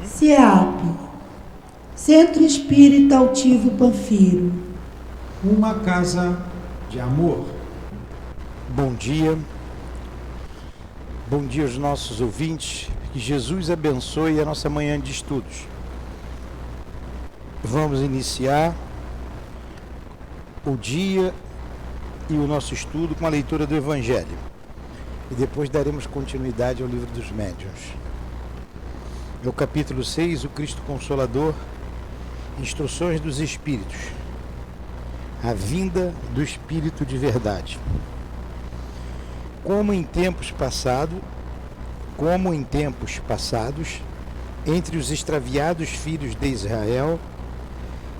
CIEAP, Centro Espírita Altivo Panfiro. Uma casa de amor. Bom dia aos nossos ouvintes, que Jesus abençoe a nossa manhã de estudos. Vamos iniciar o dia e o nosso estudo com a leitura do Evangelho e depois daremos continuidade ao livro dos Médiuns. É o capítulo 6, o Cristo Consolador, Instruções dos Espíritos, a vinda do Espírito de verdade. Como em tempos passados, entre os extraviados filhos de Israel,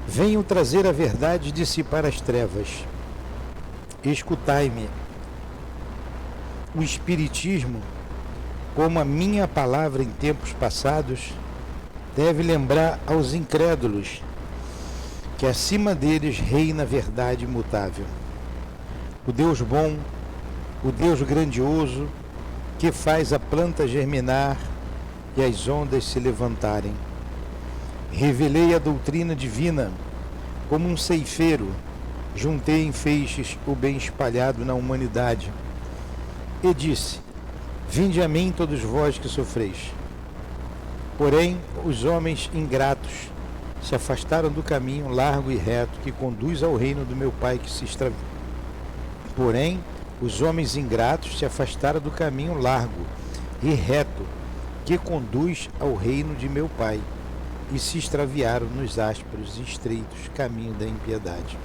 venho trazer a verdade e dissipar as trevas. Escutai-me. O Espiritismo, como a minha palavra em tempos passados, deve lembrar aos incrédulos que acima deles reina a verdade imutável. O Deus bom, o Deus grandioso, que faz a planta germinar e as ondas se levantarem. Revelei a doutrina divina como um ceifeiro, juntei em feixes o bem espalhado na humanidade. E disse: vinde a mim todos vós que sofreis. Porém, os homens ingratos se afastaram do caminho largo e reto que conduz ao reino do meu Pai que se extraviou. Porém, os homens ingratos se afastaram do caminho largo e reto que conduz ao reino de meu Pai e se extraviaram nos ásperos e estreitos caminhos da impiedade.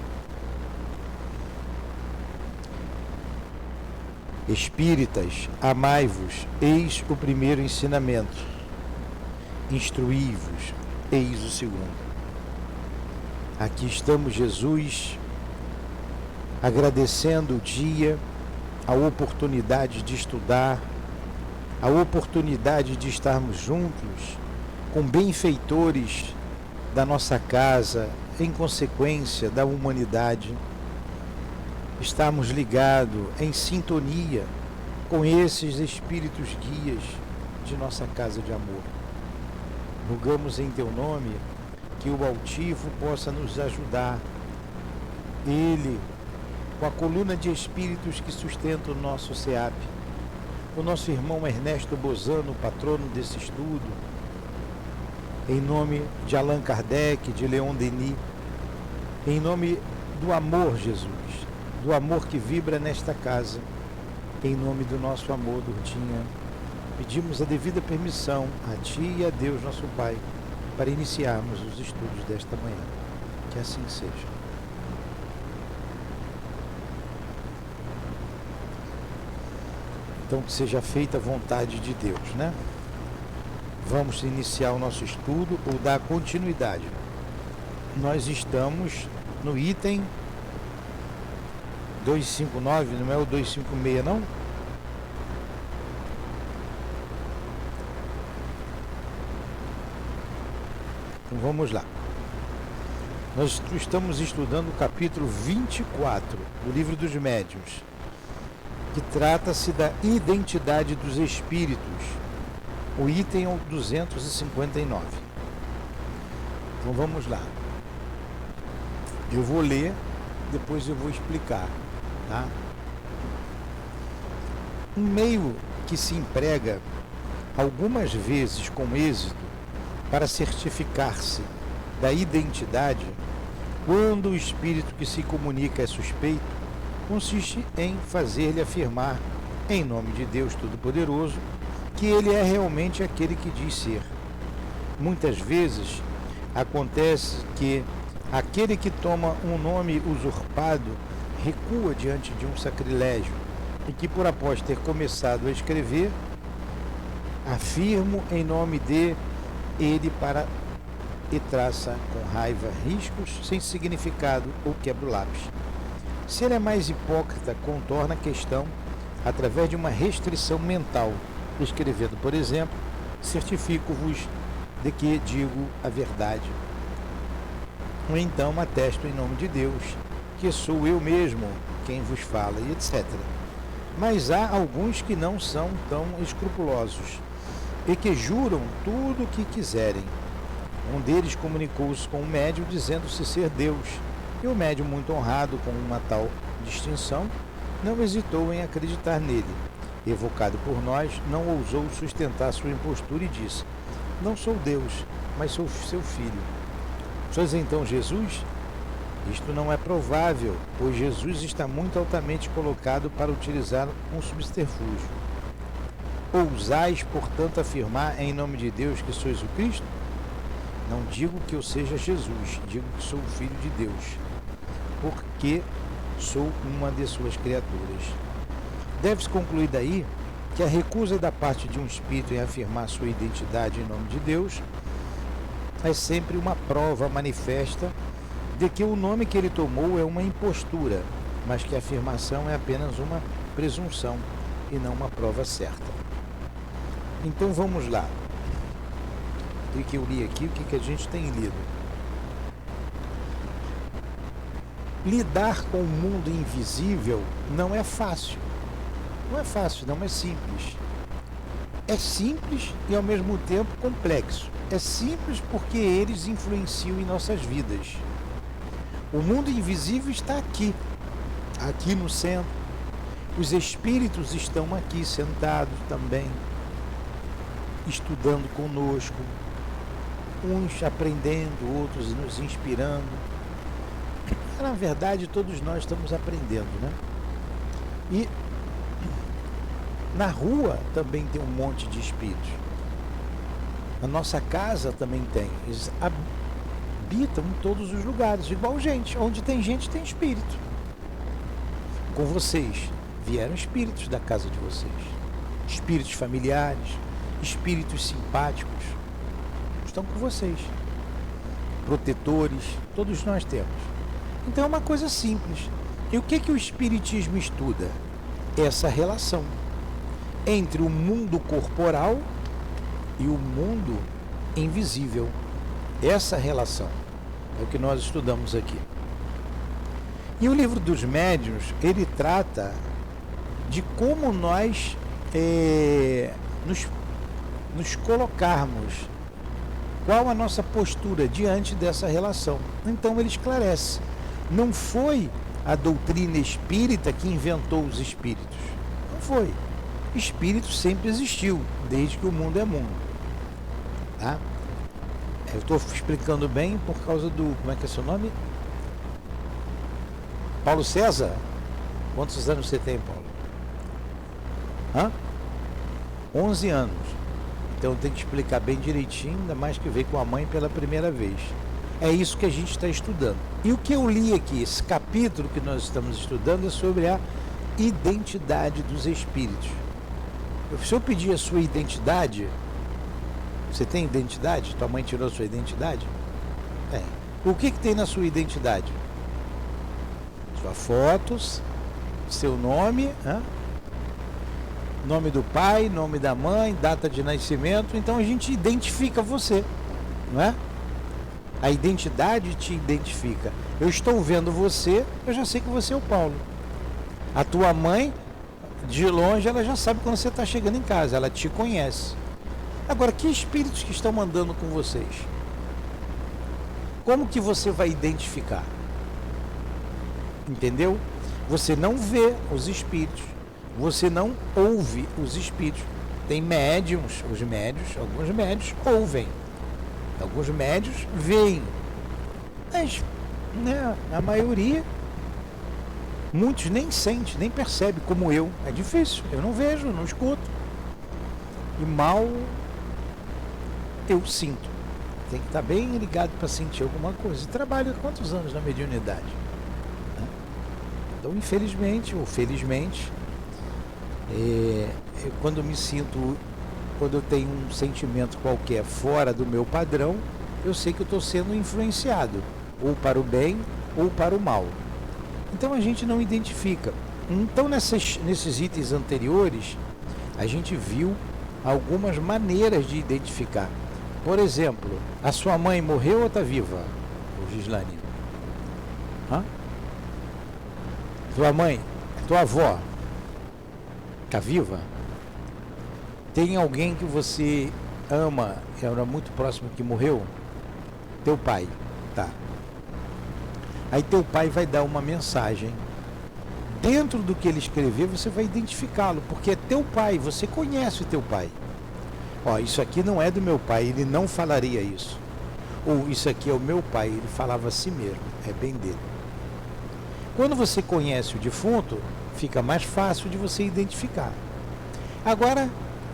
Espíritas, amai-vos, eis o primeiro ensinamento. Instruí-vos, eis o segundo. Aqui estamos, Jesus, agradecendo o dia, a oportunidade de estudar, a oportunidade de estarmos juntos com benfeitores da nossa casa, em consequência da humanidade. Estarmos ligados, em sintonia com esses espíritos guias de nossa casa de amor. Rogamos em teu nome que o altivo possa nos ajudar. Ele, com a coluna de espíritos que sustenta o nosso CEAP, o nosso irmão Ernesto Bozano, patrono desse estudo, em nome de Allan Kardec, de Leon Denis, em nome do amor, Jesus, do amor que vibra nesta casa, em nome do nosso amor, Durdinha, pedimos a devida permissão a Ti e a Deus, nosso Pai, para iniciarmos os estudos desta manhã. Que assim seja. Então, que seja feita a vontade de Deus, né? Vamos iniciar o nosso estudo ou dar continuidade. Nós estamos no item 259, não é o 256, não? Então vamos lá. Nós estamos estudando o capítulo 24 do Livro dos Médiuns, que trata-se da identidade dos espíritos. O item é o 259. Então vamos lá. Eu vou ler, depois eu vou explicar. Tá? Um meio que se emprega algumas vezes com êxito para certificar-se da identidade, quando o espírito que se comunica é suspeito, consiste em fazer-lhe afirmar, em nome de Deus Todo-Poderoso, que ele é realmente aquele que diz ser. Muitas vezes acontece que aquele que toma um nome usurpado recua diante de um sacrilégio e que, por após ter começado a escrever, afirmo em nome de ele para e traça com raiva riscos sem significado ou quebra o lápis. Se ele é mais hipócrita, contorna a questão através de uma restrição mental, escrevendo, por exemplo, certifico-vos de que digo a verdade. Ou então atesto em nome de Deus, que sou eu mesmo quem vos fala, e etc. Mas há alguns que não são tão escrupulosos e que juram tudo o que quiserem. Um deles comunicou-se com o médium, dizendo-se ser Deus, e o médium, muito honrado com uma tal distinção, não hesitou em acreditar nele. Evocado por nós, não ousou sustentar sua impostura e disse: não sou Deus, mas sou seu filho. Sois então Jesus? Isto não é provável, pois Jesus está muito altamente colocado para utilizar um subterfúgio. Ousais, portanto, afirmar em nome de Deus que sois o Cristo? Não digo que eu seja Jesus, digo que sou o Filho de Deus, porque sou uma de suas criaturas. Deve-se concluir daí que a recusa da parte de um espírito em afirmar sua identidade em nome de Deus é sempre uma prova manifesta de que o nome que ele tomou é uma impostura, mas que a afirmação é apenas uma presunção e não uma prova certa. Então vamos lá. O que eu li aqui, o que a gente tem lido? Lidar com o mundo invisível não é fácil. Não é fácil, não é simples. É simples e ao mesmo tempo complexo. É simples porque eles influenciam em nossas vidas. O mundo invisível está aqui no centro. Os espíritos estão aqui sentados também, estudando conosco, uns aprendendo, outros nos inspirando. Na verdade, todos nós estamos aprendendo, né? E na rua também tem um monte de espíritos. Na nossa casa também tem. Eles habitam em todos os lugares, igual gente. Onde tem gente, tem espírito. Com vocês, vieram espíritos da casa de vocês. Espíritos familiares, espíritos simpáticos. Estão com vocês. Protetores, todos nós temos. Então é uma coisa simples. E o que o Espiritismo estuda? Essa relação entre o mundo corporal e o mundo invisível. Essa relação é o que nós estudamos aqui. E o livro dos médiuns, ele trata de como nós nos colocarmos, qual a nossa postura diante dessa relação. Então ele esclarece. Não foi a doutrina espírita que inventou os espíritos. Não foi. Espírito sempre existiu, desde que o mundo é mundo. Tá? Eu estou explicando bem por causa do... Como é que é seu nome? Paulo César? Quantos anos você tem, Paulo? 11 anos. Então tem que explicar bem direitinho, ainda mais que veio com a mãe pela primeira vez. É isso que a gente está estudando. E o que eu li aqui, esse capítulo que nós estamos estudando, é sobre a identidade dos espíritos. Se eu pedir a sua identidade, você tem identidade? Tua mãe tirou a sua identidade? Tem. O que tem na sua identidade? Sua foto, seu nome, nome do pai, nome da mãe, data de nascimento. Então a gente identifica você, não é? A identidade te identifica. Eu estou vendo você, eu já sei que você é o Paulo. A tua mãe, de longe, ela já sabe quando você está chegando em casa, ela te conhece. Agora, que espíritos que estão mandando com vocês? Como que você vai identificar? Entendeu? Você não vê os espíritos, você não ouve os espíritos. Tem médiums, alguns médios ouvem. Alguns médios veem, mas a maioria, muitos nem sente, nem percebe, como eu. É difícil, eu não vejo, não escuto. E mal eu sinto. Tem que estar bem ligado para sentir alguma coisa. E trabalho há quantos anos na mediunidade? Então, infelizmente ou felizmente, quando me sinto... Quando eu tenho um sentimento qualquer fora do meu padrão, eu sei que eu estou sendo influenciado, ou para o bem, ou para o mal. Então a gente não identifica. Então nesses itens anteriores, a gente viu algumas maneiras de identificar. Por exemplo, a sua mãe morreu ou está viva, Gislane? Tua mãe, tua avó, está viva? Tem alguém que você ama, era muito próximo que morreu? Teu pai, tá. Aí teu pai vai dar uma mensagem. Dentro do que ele escrever, você vai identificá-lo, porque é teu pai, você conhece o teu pai. Ó, isso aqui não é do meu pai, ele não falaria isso. Ou isso aqui é o meu pai, ele falava assim mesmo, é bem dele. Quando você conhece o defunto, fica mais fácil de você identificar. Agora,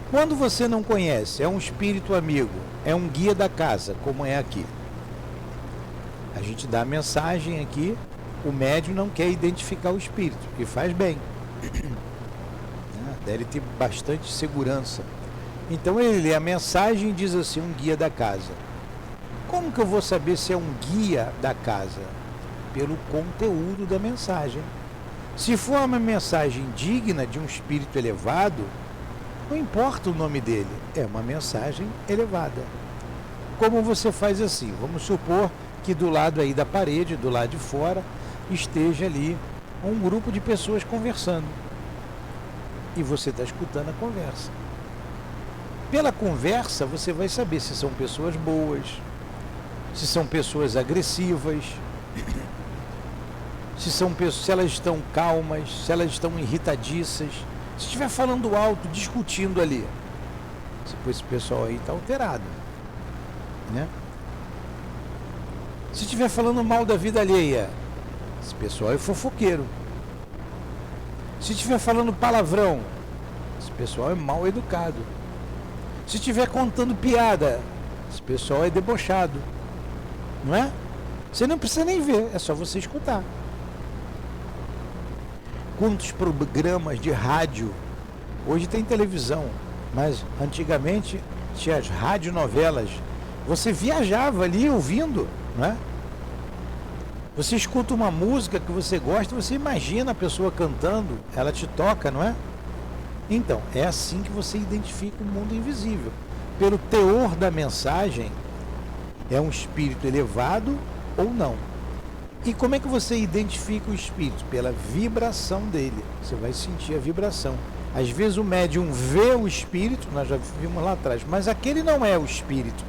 quando você não conhece, é um espírito amigo, é um guia da casa, como é aqui. A gente dá a mensagem aqui, o médium não quer identificar o espírito, e faz bem. Deve ter bastante segurança. Então ele lê a mensagem e diz assim, um guia da casa. Como que eu vou saber se é um guia da casa? Pelo conteúdo da mensagem. Se for uma mensagem digna de um espírito elevado, não importa o nome dele, é uma mensagem elevada. Como você faz assim? Vamos supor que do lado aí da parede, do lado de fora, esteja ali um grupo de pessoas conversando. E você está escutando a conversa. Pela conversa, você vai saber se são pessoas boas, se são pessoas agressivas, se elas estão calmas, se elas estão irritadiças. Se estiver falando alto, discutindo ali, esse pessoal aí está alterado, né? Se estiver falando mal da vida alheia, esse pessoal é fofoqueiro. Se estiver falando palavrão, esse pessoal é mal educado. Se estiver contando piada, esse pessoal é debochado. Não é? Você não precisa nem ver, é só você escutar. Quantos programas de rádio, hoje tem televisão, mas antigamente tinha as radionovelas. Você viajava ali ouvindo, não é? Você escuta uma música que você gosta, você imagina a pessoa cantando, ela te toca, não é? Então, é assim que você identifica o mundo invisível. Pelo teor da mensagem, é um espírito elevado ou não. E como é que você identifica o espírito? Pela vibração dele. Você vai sentir a vibração. Às vezes o médium vê o espírito, nós já vimos lá atrás, mas aquele não é o espírito.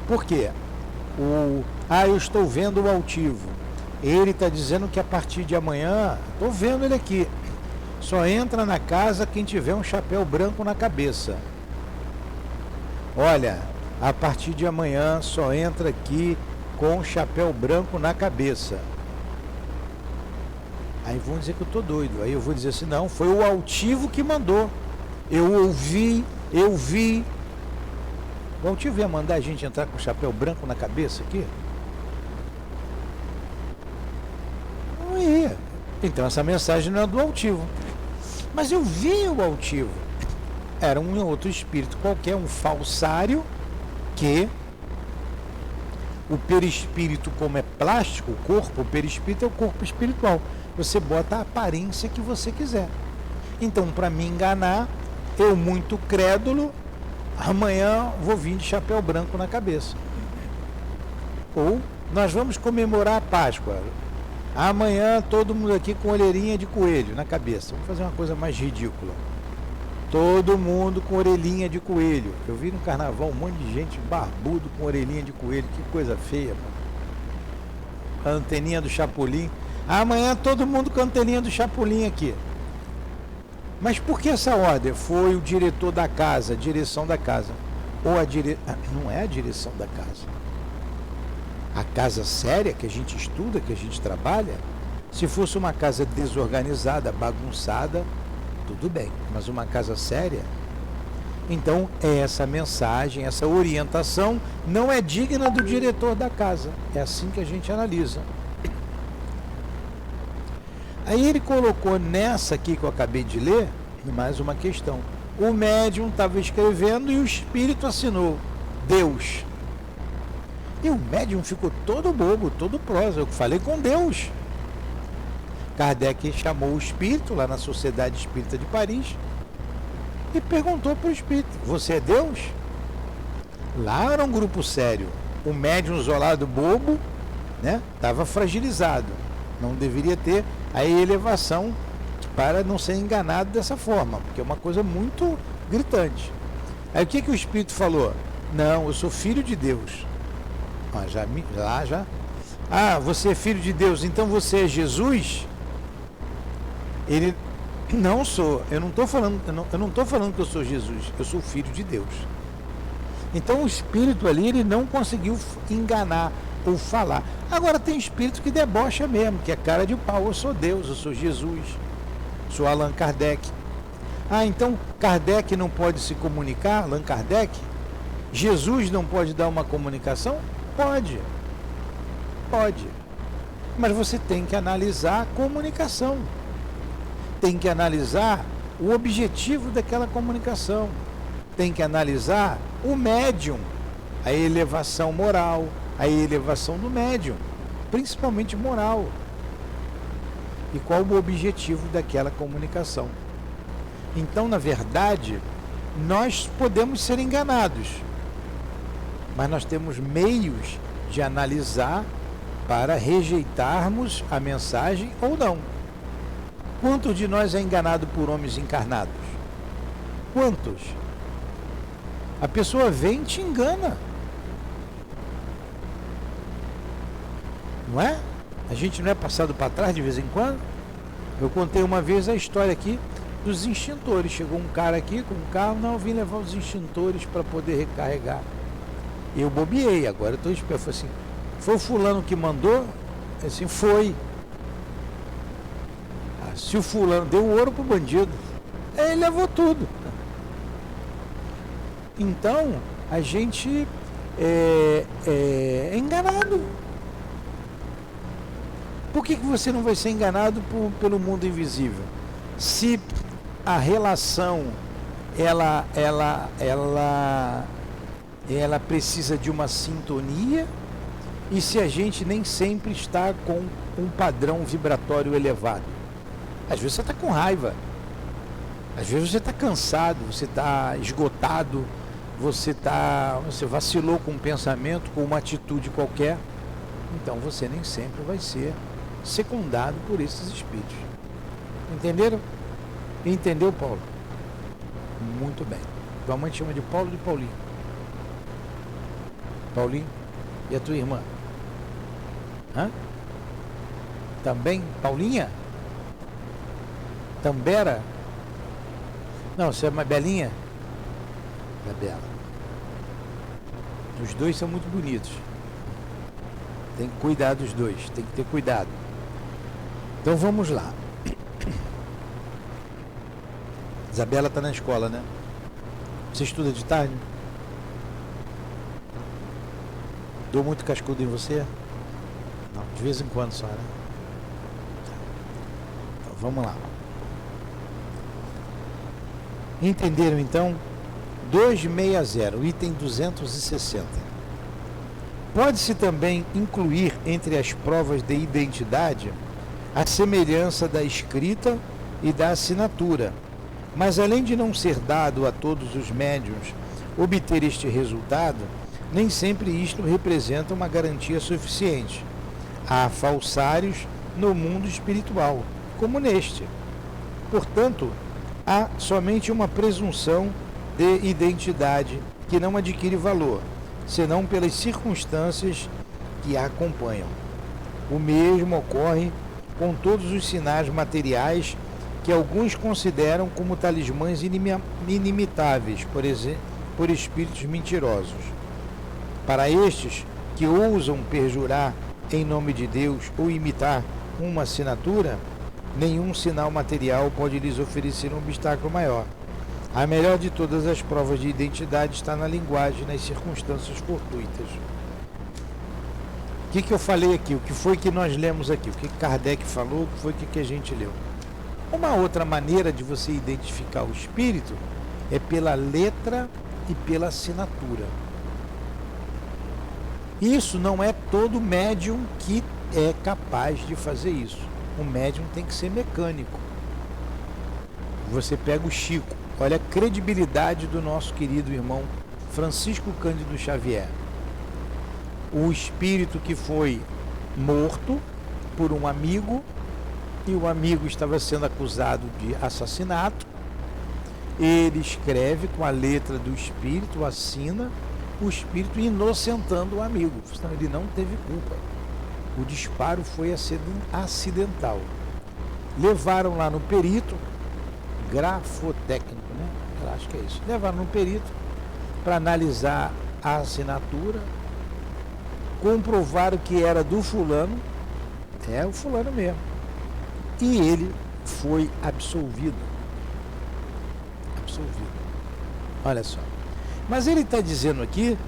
Por quê? Eu estou vendo o altivo. Ele está dizendo que a partir de amanhã, estou vendo ele aqui, só entra na casa quem tiver um chapéu branco na cabeça. Olha, a partir de amanhã só entra aqui com um chapéu branco na cabeça. Aí vão dizer que eu estou doido. Aí eu vou dizer assim, não, foi o altivo que mandou. Eu ouvi. O altivo ia mandar a gente entrar com o chapéu branco na cabeça aqui? Não ia. Então essa mensagem não é do altivo. Mas eu vi o altivo. Era um outro espírito qualquer, um falsário, que o perispírito, como é plástico, o corpo, o perispírito é o corpo espiritual. Você bota a aparência que você quiser. Então, para me enganar, eu muito crédulo, amanhã vou vir de chapéu branco na cabeça. Ou nós vamos comemorar a Páscoa. Amanhã todo mundo aqui com orelhinha de coelho na cabeça. Vamos fazer uma coisa mais ridícula. Todo mundo com orelhinha de coelho. Eu vi no carnaval um monte de gente barbudo com orelhinha de coelho. Que coisa feia, mano. A anteninha do Chapolin. Amanhã todo mundo com a anteninha do Chapolin aqui. Mas por que essa ordem? Foi o diretor da casa, a direção da casa. Ou não é a direção da casa. A casa séria que a gente estuda, que a gente trabalha, se fosse uma casa desorganizada, bagunçada, tudo bem. Mas uma casa séria, então essa mensagem, essa orientação não é digna do diretor da casa. É assim que a gente analisa. Aí ele colocou nessa aqui que eu acabei de ler, mais uma questão. O médium estava escrevendo e o espírito assinou, Deus. E o médium ficou todo bobo, todo prosa. Eu falei com Deus. Kardec chamou o espírito lá na Sociedade Espírita de Paris e perguntou para o espírito, você é Deus? Lá era um grupo sério. O médium isolado bobo, né, estava fragilizado. Não deveria ter a elevação para não ser enganado dessa forma, porque é uma coisa muito gritante. Aí o que o Espírito falou? Não, eu sou filho de Deus. Já. Ah, você é filho de Deus, então você é Jesus? Ele, não sou. Eu não estou falando que eu sou Jesus. Eu sou filho de Deus. Então o Espírito ali, ele não conseguiu enganar ou falar. Agora tem espírito que debocha mesmo, que é cara de pau. Eu sou Deus, eu sou Jesus, sou Allan Kardec. Ah, então Kardec não pode se comunicar, Allan Kardec? Jesus não pode dar uma comunicação? Pode. Mas você tem que analisar a comunicação. Tem que analisar o objetivo daquela comunicação. Tem que analisar o médium, a elevação moral, a elevação do médium, principalmente moral. E qual o objetivo daquela comunicação. Então, na verdade, nós podemos ser enganados, mas nós temos meios de analisar para rejeitarmos a mensagem ou não. Quantos de nós é enganado por homens encarnados? Quantos? A pessoa vem e te engana. Não é? A gente não é passado para trás de vez em quando? Eu contei uma vez a história aqui dos extintores. Chegou um cara aqui com um carro, não, eu vim levar os extintores para poder recarregar. Eu bobeei, agora eu estou esperando. Falei assim, foi o fulano que mandou? Assim, foi. Ah, se o fulano deu ouro pro bandido, ele levou tudo. Então, a gente é enganado. Por que você não vai ser enganado pelo mundo invisível? Se a relação ela precisa de uma sintonia, e se a gente nem sempre está com um padrão vibratório elevado. Às vezes você está com raiva, às vezes você está cansado, você está esgotado, você vacilou com um pensamento, com uma atitude qualquer. Então você nem sempre vai ser secundado por esses espíritos. Entenderam? Entendeu, Paulo? Muito bem. Tua mãe te chama de Paulo ou de Paulinho? Paulinho? E a tua irmã? Hã? Também? Paulinha? Tambera? Não, você é uma Belinha? É Bela. Os dois são muito bonitos. Tem que cuidar dos dois, tem que ter cuidado. Então vamos lá. Isabela está na escola, né? Você estuda de tarde? Dou muito cascudo em você? Não, de vez em quando só, né? Então vamos lá. Entenderam então? 260, item 260. Pode-se também incluir entre as provas de identidade a semelhança da escrita e da assinatura, mas além de não ser dado a todos os médiuns obter este resultado, nem sempre isto representa uma garantia suficiente. Há falsários no mundo espiritual, como neste. Portanto, há somente uma presunção de identidade que não adquire valor, senão pelas circunstâncias que a acompanham. O mesmo ocorre com todos os sinais materiais que alguns consideram como talismãs inimitáveis, por exemplo, por espíritos mentirosos. Para estes que ousam perjurar em nome de Deus ou imitar uma assinatura, nenhum sinal material pode lhes oferecer um obstáculo maior. A melhor de todas as provas de identidade está na linguagem e nas circunstâncias fortuitas. O que eu falei aqui? O que foi que nós lemos aqui? O que Kardec falou? O que foi que a gente leu? Uma outra maneira de você identificar o espírito é pela letra e pela assinatura. Isso não é todo médium que é capaz de fazer isso. O médium tem que ser mecânico. Você pega o Chico. Olha a credibilidade do nosso querido irmão Francisco Cândido Xavier. O espírito que foi morto por um amigo, e o amigo estava sendo acusado de assassinato. ele escreve com a letra do espírito, assina, o espírito inocentando o amigo, senão ele não teve culpa. O disparo foi acidental. Levaram lá no perito, grafotécnico, né? Eu acho que é isso. Levaram no perito para analisar a assinatura, comprovaram que era do fulano, é o fulano mesmo, e ele foi absolvido. Olha só. Mas ele está dizendo aqui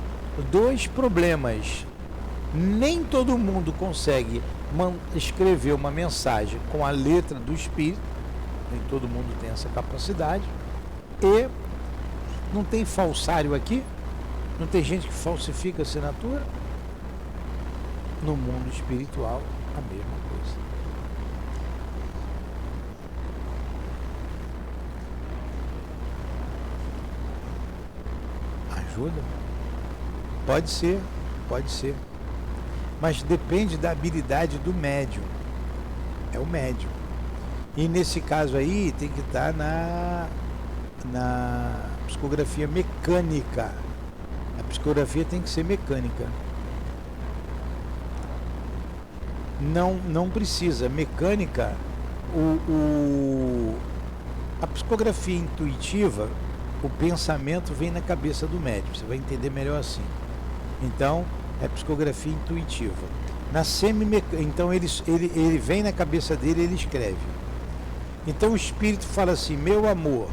dois problemas. Nem todo mundo consegue escrever uma mensagem com a letra do espírito, nem todo mundo tem essa capacidade, e não tem falsário aqui, não tem gente que falsifica a assinatura. No mundo espiritual, a mesma coisa. Ajuda? Pode ser. Mas depende da habilidade do médium. É o médium. E nesse caso aí tem que estar na psicografia mecânica. A psicografia tem que ser mecânica. Não precisa. Mecânica, a psicografia intuitiva, o pensamento vem na cabeça do médium. Você vai entender melhor assim. Então, é psicografia intuitiva. Então ele vem na cabeça dele e ele escreve. Então o espírito fala assim, meu amor.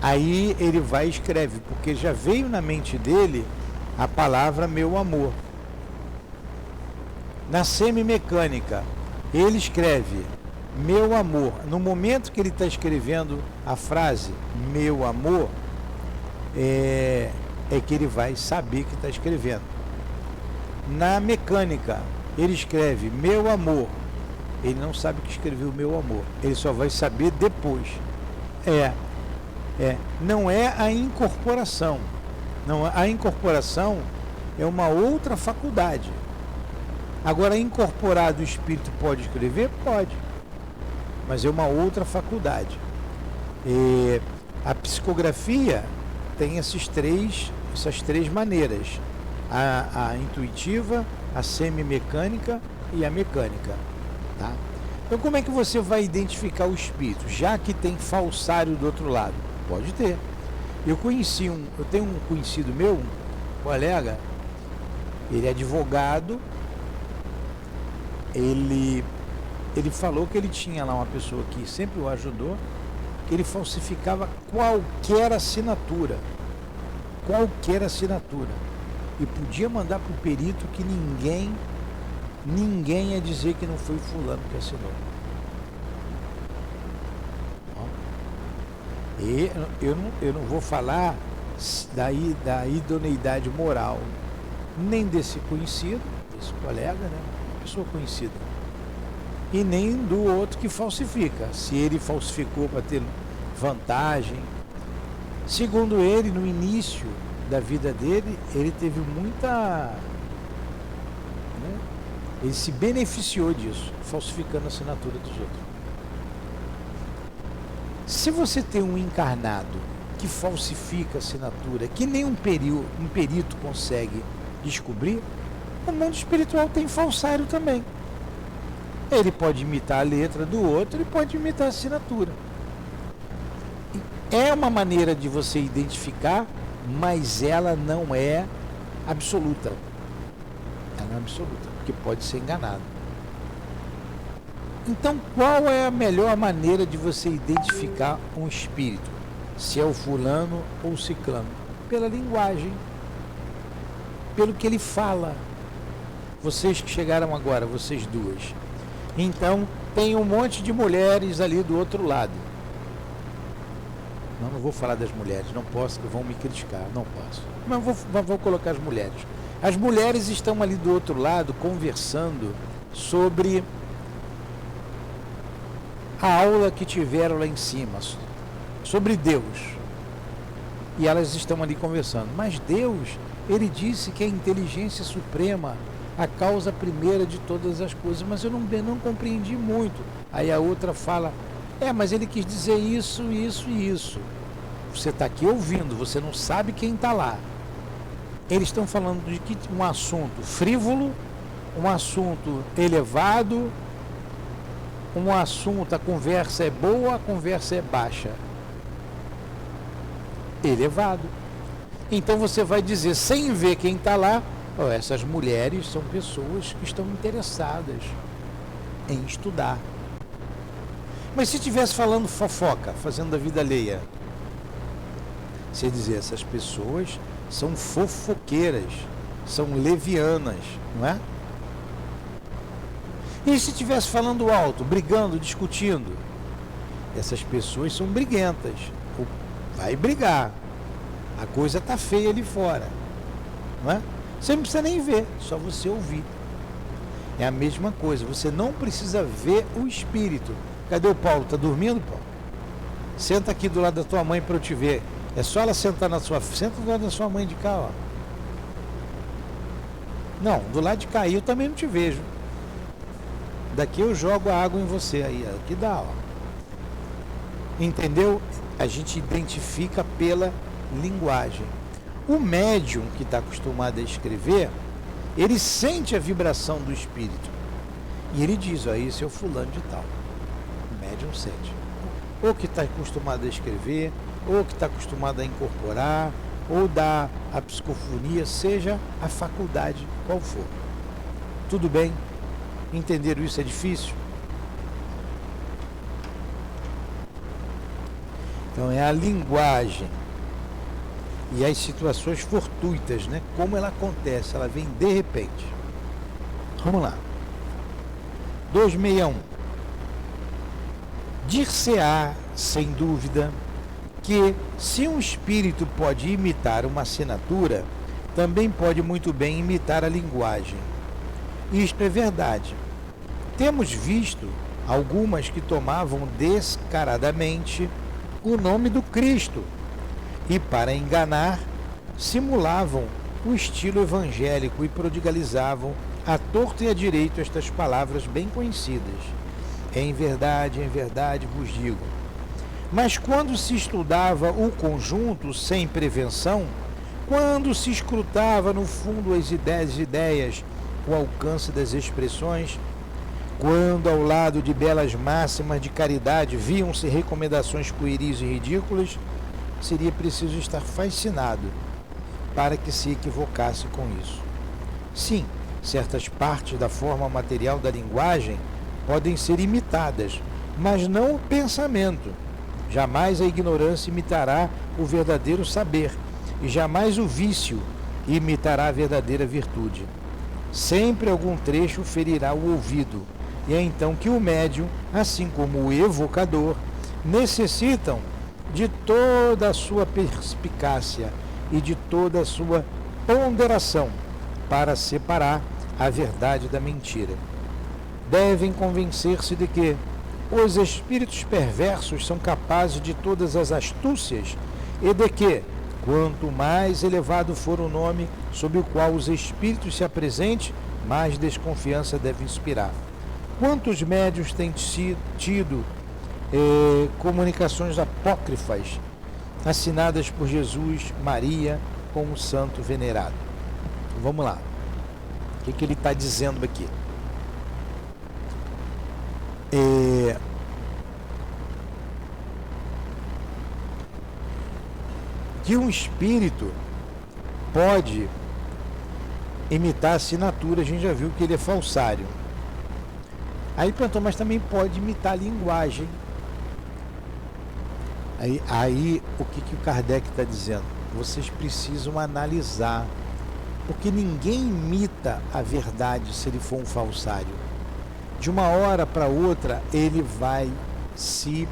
Aí ele vai e escreve, porque já veio na mente dele a palavra meu amor. Na semimecânica, ele escreve meu amor. No momento que ele está escrevendo a frase meu amor, é que ele vai saber que está escrevendo. Na mecânica, ele escreve meu amor. Ele não sabe que escreveu meu amor. Ele só vai saber depois. Não é a incorporação. A incorporação é uma outra faculdade. Agora, incorporado o espírito pode escrever? Pode. Mas é uma outra faculdade. A psicografia tem essas três maneiras. A intuitiva, a semimecânica e a mecânica. Tá? Então, como é que você vai identificar o espírito? Já que tem falsário do outro lado? Pode ter. Eu tenho um conhecido meu, um colega, ele é advogado. Ele falou que ele tinha lá uma pessoa que sempre o ajudou, que ele falsificava qualquer assinatura, e podia mandar para o perito que ninguém ia dizer que não foi fulano que assinou. E eu não vou falar da idoneidade moral nem desse conhecido, desse colega, né? Pessoa conhecida, e nem do outro que falsifica, se ele falsificou para ter vantagem. Segundo ele, no início da vida dele, ele teve muita, né? Ele se beneficiou disso, falsificando a assinatura dos outros. Se você tem um encarnado que falsifica a assinatura, que nem um perito consegue descobrir, o mundo espiritual tem falsário também. Ele pode imitar a letra do outro e pode imitar a assinatura. É uma maneira de você identificar, mas ela não é absoluta. Ela não é absoluta, porque pode ser enganado. Então, qual é a melhor maneira de você identificar um espírito? Se é o fulano ou o ciclano? Pela linguagem, pelo que ele fala. Vocês que chegaram agora, vocês duas. Então, tem um monte de mulheres ali do outro lado. Não vou falar das mulheres, não posso, que vão me criticar, não posso. Mas vou colocar as mulheres. As mulheres estão ali do outro lado conversando sobre a aula que tiveram lá em cima, sobre Deus. E elas estão ali conversando. Mas Deus, ele disse que é a inteligência suprema, a causa primeira de todas as coisas, mas eu não compreendi muito. Aí a outra fala, Mas ele quis dizer isso, isso e isso. Você está aqui ouvindo, você não sabe quem está lá. Eles estão falando de que um assunto frívolo, um assunto elevado, um assunto, a conversa é boa, a conversa é baixa. Elevado. Então você vai dizer, sem ver quem está lá, essas mulheres são pessoas que estão interessadas em estudar. Mas se estivesse falando fofoca, fazendo a vida alheia, você dizer, essas pessoas são fofoqueiras, são levianas, não é? E se estivesse falando alto, brigando, discutindo, essas pessoas são briguentas, vai brigar, a coisa está feia ali fora, não é? Você não precisa nem ver, só você ouvir. É a mesma coisa, você não precisa ver o espírito. Cadê o Paulo? Está dormindo, Paulo? Senta aqui do lado da tua mãe para eu te ver. É só ela sentar na sua frente. Senta do lado da sua mãe de cá, ó. Não, do lado de cá eu também não te vejo. Daqui eu jogo a água em você aí, ó. Que dá, ó. Entendeu? A gente identifica pela linguagem. O médium que está acostumado a escrever, ele sente a vibração do espírito. E ele diz, ó, esse é o fulano de tal. O médium sente. Ou que está acostumado a escrever, ou que está acostumado a incorporar, ou dar a psicofonia, seja a faculdade qual for. Tudo bem? Entenderam isso é difícil? Então é a linguagem e as situações fortuitas, né? Como ela acontece, ela vem de repente. Vamos lá. 261. Dir-se-á, sem dúvida, que se um espírito pode imitar uma assinatura, também pode muito bem imitar a linguagem. Isto é verdade. Temos visto algumas que tomavam descaradamente o nome do Cristo e, para enganar, simulavam o estilo evangélico e prodigalizavam à torto e à direito estas palavras bem conhecidas. Em verdade vos digo. Mas quando se estudava o conjunto sem prevenção, quando se escrutava no fundo as ideias, o alcance das expressões, quando ao lado de belas máximas de caridade viam-se recomendações pueris e ridículas, seria preciso estar fascinado para que se equivocasse com isso. Sim, certas partes da forma material da linguagem podem ser imitadas, mas não o pensamento. Jamais a ignorância imitará o verdadeiro saber, e jamais o vício imitará a verdadeira virtude. Sempre algum trecho ferirá o ouvido, e é então que o médium, assim como o evocador, necessitam de toda a sua perspicácia e de toda a sua ponderação para separar a verdade da mentira. Devem convencer-se de que os espíritos perversos são capazes de todas as astúcias e de que, quanto mais elevado for o nome sob o qual os espíritos se apresentem, mais desconfiança deve inspirar. Quantos médiuns têm tido comunicações apócrifas assinadas por Jesus, Maria, com o santo venerado? Vamos lá. O que ele está dizendo aqui? Que um espírito pode imitar a assinatura, a gente já viu que ele é falsário. Aí perguntou, mas também pode imitar a linguagem. Aí o que o Kardec está dizendo? Vocês precisam analisar, porque ninguém imita a verdade se ele for um falsário. De uma hora para outra ele vai se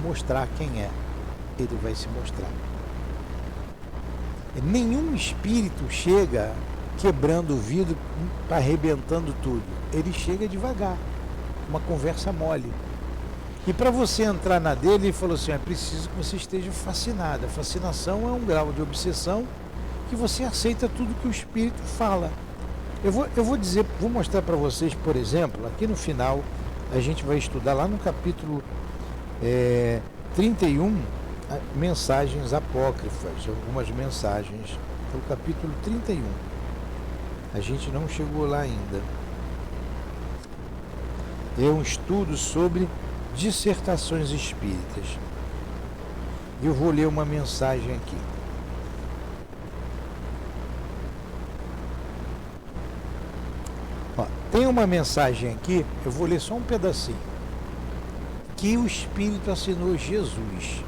mostrar quem é. Ele vai se mostrar. Nenhum espírito chega quebrando o vidro, arrebentando tudo. Ele chega devagar, uma conversa mole. E para você entrar na dele, ele falou assim, é preciso que você esteja fascinado. A fascinação é um grau de obsessão que você aceita tudo que o espírito fala. Eu vou mostrar para vocês, por exemplo, aqui no final, a gente vai estudar lá no capítulo 31, mensagens apócrifas, algumas mensagens, é o capítulo 31. A gente não chegou lá ainda. É um estudo sobre dissertações espíritas. Eu vou ler uma mensagem aqui. Ó, tem uma mensagem aqui, eu vou ler só um pedacinho. Que o Espírito assinou Jesus.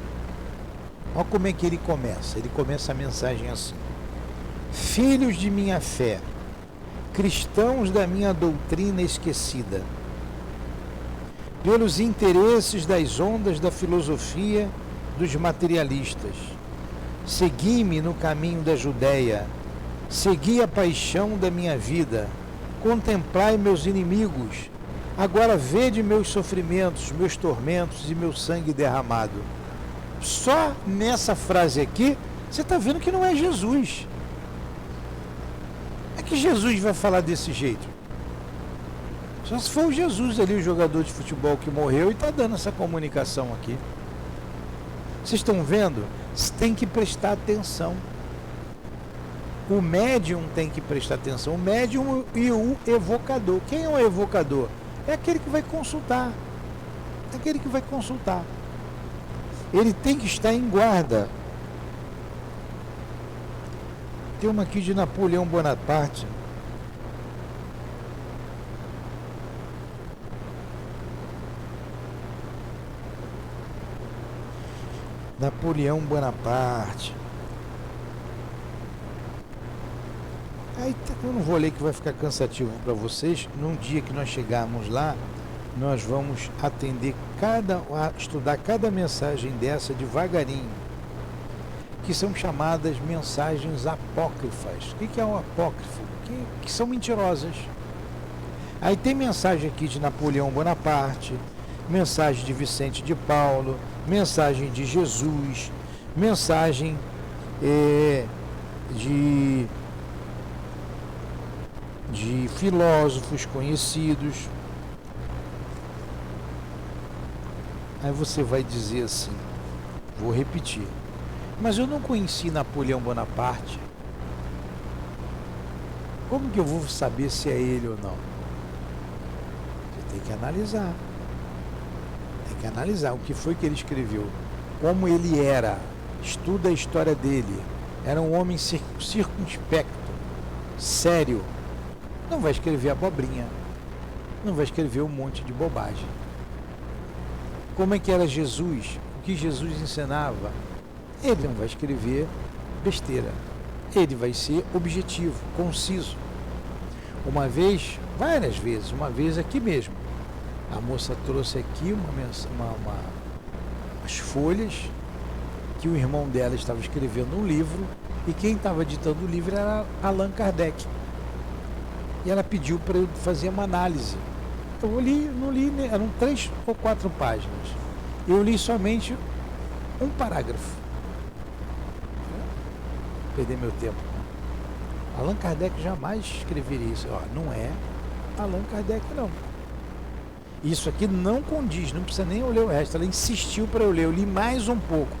Olha como é que ele começa. Ele começa a mensagem assim: filhos de minha fé, cristãos da minha doutrina esquecida, pelos interesses das ondas da filosofia dos materialistas, segui-me no caminho da Judéia, segui a paixão da minha vida, contemplai meus inimigos, agora vede meus sofrimentos, meus tormentos e meu sangue derramado. Só nessa frase aqui, você está vendo que não é Jesus. É que Jesus vai falar desse jeito. Só se for o Jesus ali, o jogador de futebol que morreu e está dando essa comunicação aqui. Vocês estão vendo? Você tem que prestar atenção. O médium tem que prestar atenção. O médium e o evocador. Quem é o evocador? É aquele que vai consultar. É aquele que vai consultar. Ele tem que estar em guarda. Tem uma aqui de Napoleão Bonaparte. Napoleão Bonaparte. Aí eu não vou ler que vai ficar cansativo para vocês. Num dia que nós chegarmos lá, nós vamos estudar cada mensagem dessa devagarinho, que são chamadas mensagens apócrifas. O que é um apócrifo? Que são mentirosas. Aí tem mensagem aqui de Napoleão Bonaparte, mensagem de Vicente de Paulo, mensagem de Jesus, mensagem de filósofos conhecidos. Aí você vai dizer assim, vou repetir, mas eu não conheci Napoleão Bonaparte. Como que eu vou saber se é ele ou não? Você tem que analisar. Tem que analisar o que foi que ele escreveu, como ele era, estuda a história dele. Era um homem circunspecto, sério. Não vai escrever abobrinha, não vai escrever um monte de bobagem. Como é que era Jesus? O que Jesus ensinava? Ele não vai escrever besteira. Ele vai ser objetivo, conciso. Uma vez, várias vezes, uma vez aqui mesmo, a moça trouxe aqui umas folhas que o irmão dela estava escrevendo um livro e quem estava ditando o livro era Allan Kardec. E ela pediu para eu fazer uma análise. Eu não li, eram 3 ou 4 páginas. Eu li somente um parágrafo. Perder meu tempo. Allan Kardec jamais escreveria isso. Não é Allan Kardec, não. Isso aqui não condiz, não precisa nem ler o resto. Ela insistiu para eu ler. Eu li mais um pouco.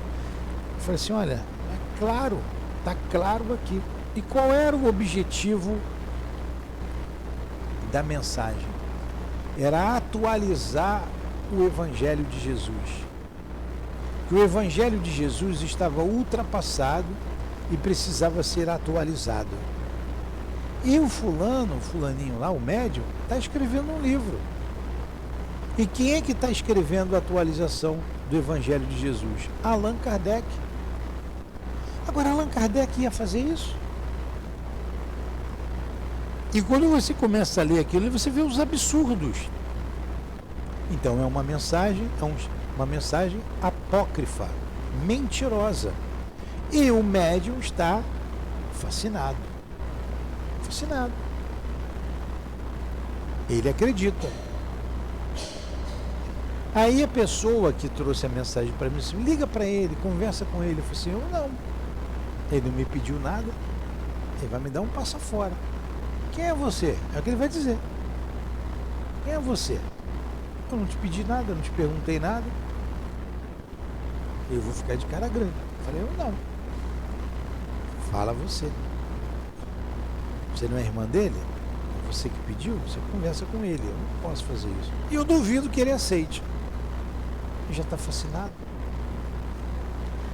Eu falei assim, olha, é claro, está claro aqui. E qual era o objetivo da mensagem? Era atualizar o Evangelho de Jesus. Que o Evangelho de Jesus estava ultrapassado e precisava ser atualizado. E o fulaninho lá, o médium, está escrevendo um livro. E quem é que está escrevendo a atualização do Evangelho de Jesus? Allan Kardec. Agora, Allan Kardec ia fazer isso? E quando você começa a ler aquilo, você vê os absurdos. Então é uma mensagem apócrifa, mentirosa. E o médium está fascinado. Fascinado. Ele acredita. Aí a pessoa que trouxe a mensagem para mim disse, liga para ele, conversa com ele. Eu falei assim, eu não. Ele não me pediu nada. Ele vai me dar um passo fora. Quem é você? É o que ele vai dizer. Quem é você? Eu não te pedi nada, não te perguntei nada. eu vou ficar de cara grande. Eu falei, eu não. Fala você. Você não é irmã dele? É você que pediu? Você conversa com ele. Eu não posso fazer isso. E eu duvido que ele aceite. Ele já está fascinado.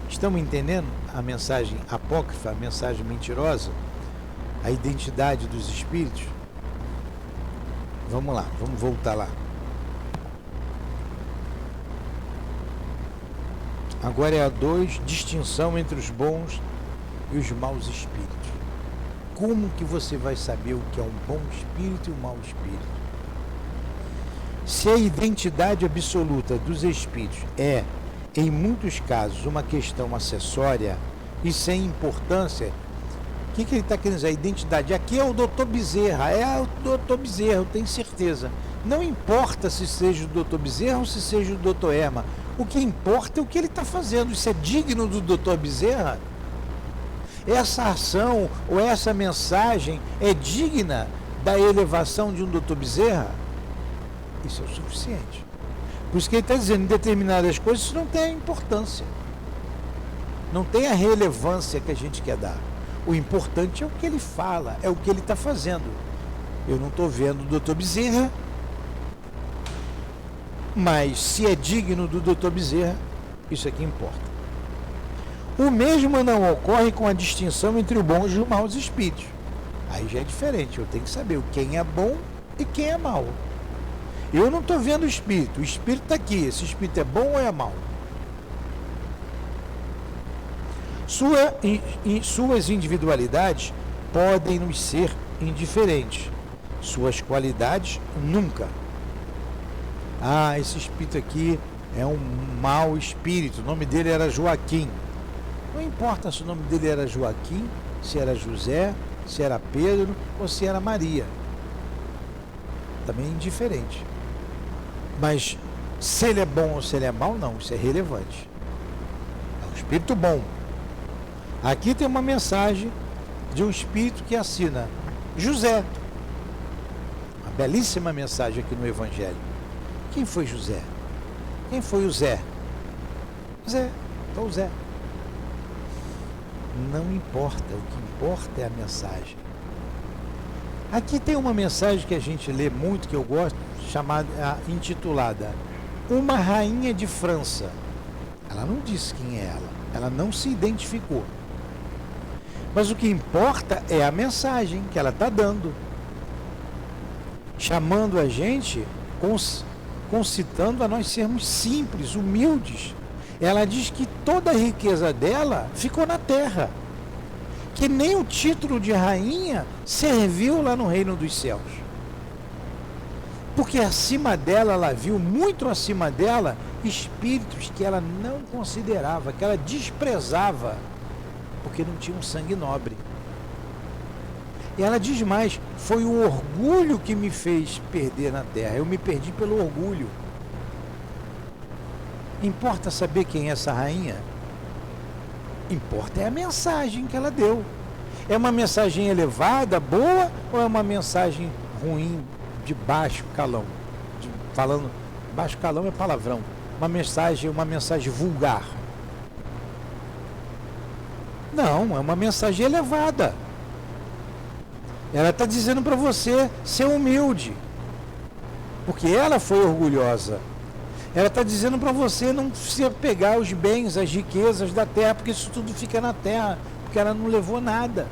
Estamos entendendo a mensagem apócrifa, a mensagem mentirosa? A identidade dos espíritos? Vamos lá, vamos voltar lá. Agora é a 2, distinção entre os bons e os maus espíritos. Como que você vai saber o que é um bom espírito e um mau espírito? Se a identidade absoluta dos espíritos é, em muitos casos, uma questão acessória e sem importância, o que ele está querendo dizer? A identidade. Aqui é o Dr. Bezerra, é o Dr. Bezerra, eu tenho certeza. Não importa se seja o Dr. Bezerra ou se seja o Dr. Erma. O que importa é o que ele está fazendo. Isso é digno do Dr. Bezerra? Essa ação ou essa mensagem é digna da elevação de um Dr. Bezerra? Isso é o suficiente. Por isso que ele está dizendo, em determinadas coisas isso não tem importância. Não tem a relevância que a gente quer dar. O importante é o que ele fala, é o que ele está fazendo. Eu não estou vendo o Dr. Bezerra, mas se é digno do Dr. Bezerra, isso é que importa. O mesmo não ocorre com a distinção entre o bom e os maus espíritos. Aí já é diferente, eu tenho que saber quem é bom e quem é mau. Eu não estou vendo o espírito está aqui, esse espírito é bom ou é mau? Suas individualidades podem nos ser indiferentes, suas qualidades nunca. Ah, esse espírito aqui é um mau espírito, o nome dele era Joaquim. Não importa se o nome dele era Joaquim, se era José, se era Pedro ou se era Maria. Também é indiferente. Mas se ele é bom ou se ele é mau, não, isso é relevante. É um espírito bom. Aqui tem uma mensagem de um espírito que assina José. Uma belíssima mensagem aqui no Evangelho. Quem foi José? Quem foi o Zé? Zé, então o Zé. Não importa, o que importa é a mensagem. Aqui tem uma mensagem que a gente lê muito, que eu gosto, intitulada Uma Rainha de França. Ela não disse quem é ela não se identificou. Mas o que importa é a mensagem que ela está dando, chamando a gente, concitando a nós sermos simples, humildes. Ela diz que toda a riqueza dela ficou na terra, que nem o título de rainha serviu lá no reino dos céus. Porque acima dela, ela viu, muito acima dela, espíritos que ela não considerava, que ela desprezava, porque não tinha um sangue nobre. E ela diz mais, foi o orgulho que me fez perder na terra, eu me perdi pelo orgulho. Importa saber quem é essa rainha? Importa é a mensagem que ela deu. É uma mensagem elevada, boa, ou é uma mensagem ruim, de baixo calão? Falando, baixo calão é palavrão. Uma mensagem vulgar. Não, é uma mensagem elevada. Ela está dizendo para você ser humilde, porque ela foi orgulhosa. Ela está dizendo para você não se apegar aos bens, às riquezas da terra, porque isso tudo fica na terra, porque ela não levou nada.